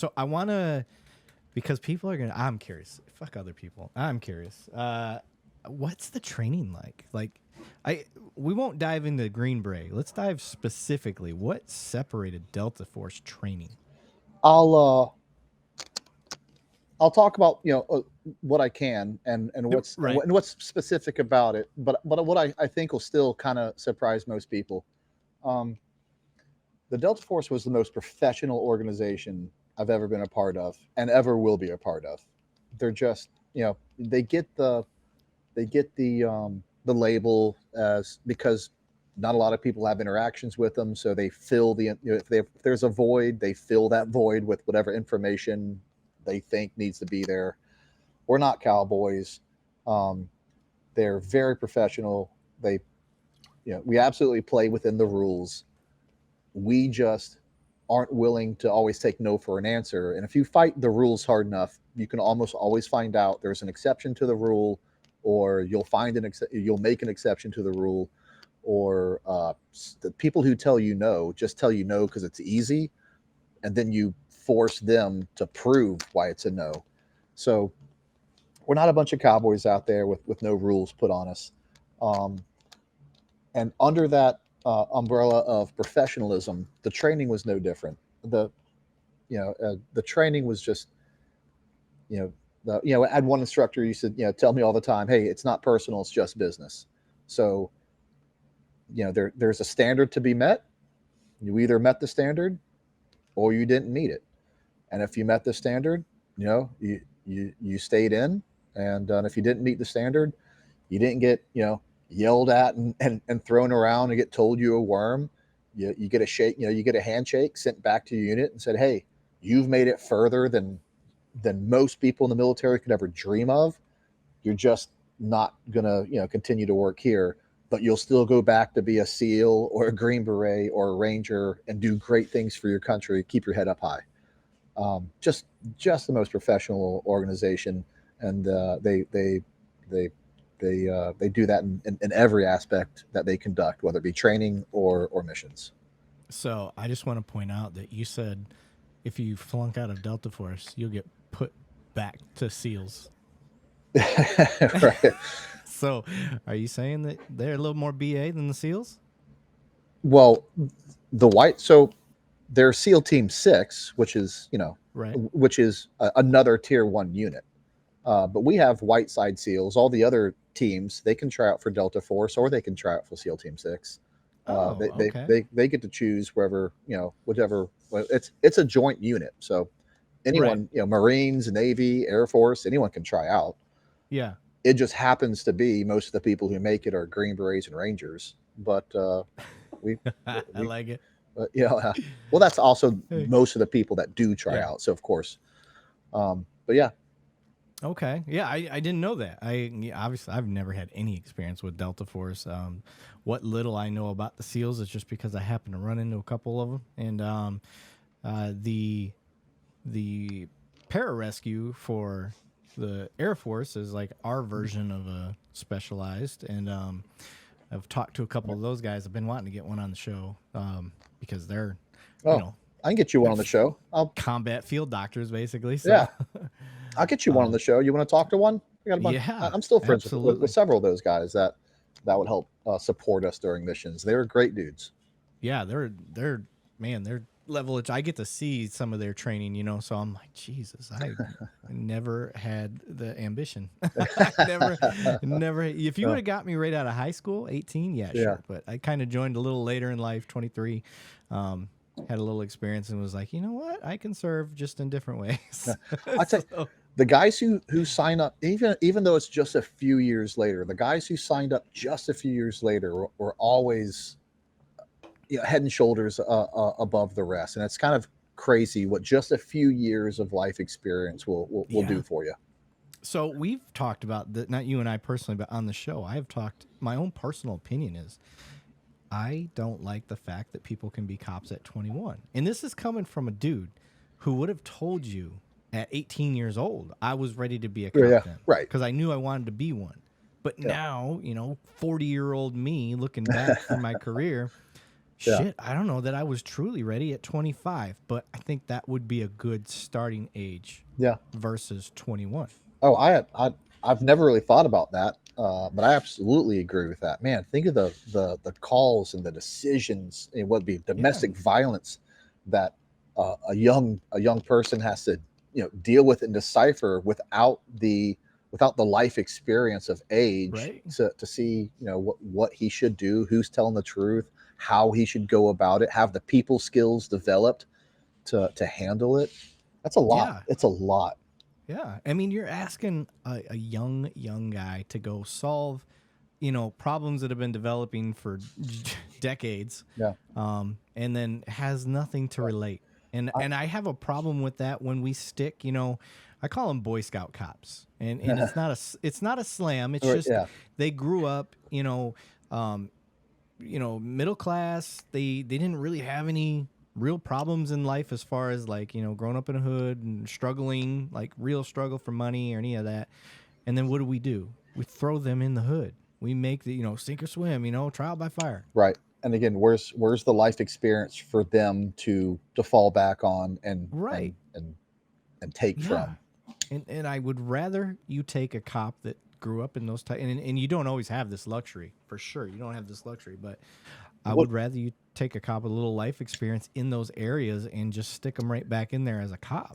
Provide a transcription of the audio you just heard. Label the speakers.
Speaker 1: So I want to, because people are going to, I'm curious. Fuck other people. I'm curious. What's the training like? We won't dive into Green Beret. Let's dive specifically. What separated Delta Force training?
Speaker 2: I'll I'll talk about what I can
Speaker 1: Right.
Speaker 2: and what's specific about it. But what I think will still kind of surprise most people. Um, the Delta Force was the most professional organization I've ever been a part of and ever will be a part of. They're just they get the label as because not a lot of people have interactions with them, so they fill if there's a void, they fill that void with whatever information they think needs to be there. We're not cowboys. Um, they're very professional. We absolutely play within the rules. We just aren't willing to always take no for an answer. And if you fight the rules hard enough, you can almost always find out there's an exception to the rule, or you'll make an exception to the rule, or the people who tell you no just tell you no because it's easy, and then you force them to prove why it's a no. So we're not a bunch of cowboys out there with no rules put on us. Um, and under that umbrella of professionalism, the training was no different. The training was just I had one instructor who said, tell me all the time, hey, it's not personal, it's just business. So there's a standard to be met. You either met the standard or you didn't meet it. And if you met the standard, you stayed in. And if you didn't meet the standard, you didn't get yelled at and thrown around and get told you a worm. You get a shake, you get a handshake sent back to your unit and said, hey, you've made it further than most people in the military could ever dream of. You're just not gonna continue to work here, but you'll still go back to be a SEAL or a Green Beret or a Ranger and do great things for your country. Keep your head up high. Just the most professional organization, and they do that in every aspect that they conduct, whether it be training or missions.
Speaker 1: So I just want to point out that you said if you flunk out of Delta Force, you'll get put back to SEALs.
Speaker 2: Right.
Speaker 1: So are you saying that they're a little more BA than the SEALs?
Speaker 2: Well, the white so there's SEAL Team 6, which is
Speaker 1: Right.
Speaker 2: another Tier 1 unit. But we have white side SEALs. All the other teams, they can try out for Delta Force or they can try out for SEAL Team 6.
Speaker 1: Oh, okay.
Speaker 2: They get to choose wherever whichever. Well, it's a joint unit, so
Speaker 1: Right.
Speaker 2: anyone Marines, Navy, Air Force, anyone can try out.
Speaker 1: Yeah.
Speaker 2: It just happens to be most of the people who make it are Green Berets and Rangers. But we
Speaker 1: I
Speaker 2: we
Speaker 1: like it.
Speaker 2: well, that's also
Speaker 1: Hey.
Speaker 2: most of the people that do try
Speaker 1: Yeah.
Speaker 2: out. So of course, but yeah,
Speaker 1: Okay. Yeah, I didn't know that. Obviously I've never had any experience with Delta Force. What little I know about the SEALs is just because I happen to run into a couple of them, and the pararescue for the Air Force is like our version of a specialized, and I've talked to a couple of those guys. I've been wanting to get one on the show because they're, you
Speaker 2: oh,
Speaker 1: know,
Speaker 2: I can get you one
Speaker 1: they're
Speaker 2: on the show. I'll
Speaker 1: combat field doctors basically. So
Speaker 2: Yeah, I'll get you one on the show. You want to talk to one? I got a bunch.
Speaker 1: yeah,
Speaker 2: I'm still friends with
Speaker 1: absolutely.
Speaker 2: several of those guys that would help support us during missions. They're great dudes.
Speaker 1: Yeah, they're man, they're level. I get to see some of their training, so I'm like, Jesus, I never had the ambition. I never. If you would
Speaker 2: Uh,
Speaker 1: have got me right out of high school, 18, yeah,
Speaker 2: yeah,
Speaker 1: sure. But I kind of joined a little later in life, 23. Had a little experience and was like, you know what, I can serve just in different ways.
Speaker 2: I tell you,
Speaker 1: So,
Speaker 2: the guys who sign up, even though it's just a few years later, the guys who signed up just a few years later were always head and shoulders above the rest, and it's kind of crazy what just a few years of life experience will
Speaker 1: yeah.
Speaker 2: do for you.
Speaker 1: So we've talked about that, not you and I personally, but on the show, I have talked. My own personal opinion is I don't like the fact that people can be cops at 21. And this is coming from a dude who would have told you at 18 years old, I was ready to be a
Speaker 2: Yeah,
Speaker 1: cop
Speaker 2: yeah,
Speaker 1: then
Speaker 2: right.
Speaker 1: because I knew I wanted to be one. But
Speaker 2: Yeah,
Speaker 1: now, 40-year-old me looking back through my career,
Speaker 2: Yeah.
Speaker 1: shit, I don't know that I was truly ready at 25, but I think that would be a good starting age
Speaker 2: Yeah.
Speaker 1: versus 21.
Speaker 2: Oh, I've never really thought about that, but I absolutely agree with that. Man, think of the calls and the decisions and what would be
Speaker 1: Yeah,
Speaker 2: domestic violence that a young person has to deal with and decipher without the life experience of age
Speaker 1: right.
Speaker 2: to see what he should do, who's telling the truth, how he should go about it, have the people skills developed to handle it. That's a lot.
Speaker 1: Yeah,
Speaker 2: It's a lot.
Speaker 1: yeah. I mean, you're asking a young guy to go solve, problems that have been developing for decades,
Speaker 2: Yeah.
Speaker 1: and then has nothing to relate. And I have a problem with that when we stick, I call them Boy Scout cops, and it's not a slam. It's just
Speaker 2: Yeah.
Speaker 1: they grew up, middle class. They didn't really have any real problems in life as far as like, growing up in a hood and struggling, like real struggle for money or any of that. And then what do? We throw them in the hood. We make the, sink or swim, trial by fire.
Speaker 2: Right. And again, where's the life experience for them to fall back on
Speaker 1: Right.
Speaker 2: and take
Speaker 1: Yeah.
Speaker 2: from?
Speaker 1: And I would rather you take a cop that grew up in those type, and you don't always have this luxury, for sure. You don't have this luxury, but I
Speaker 2: What
Speaker 1: would rather you take a cop with a little life experience in those areas and just stick them right back in there as a cop.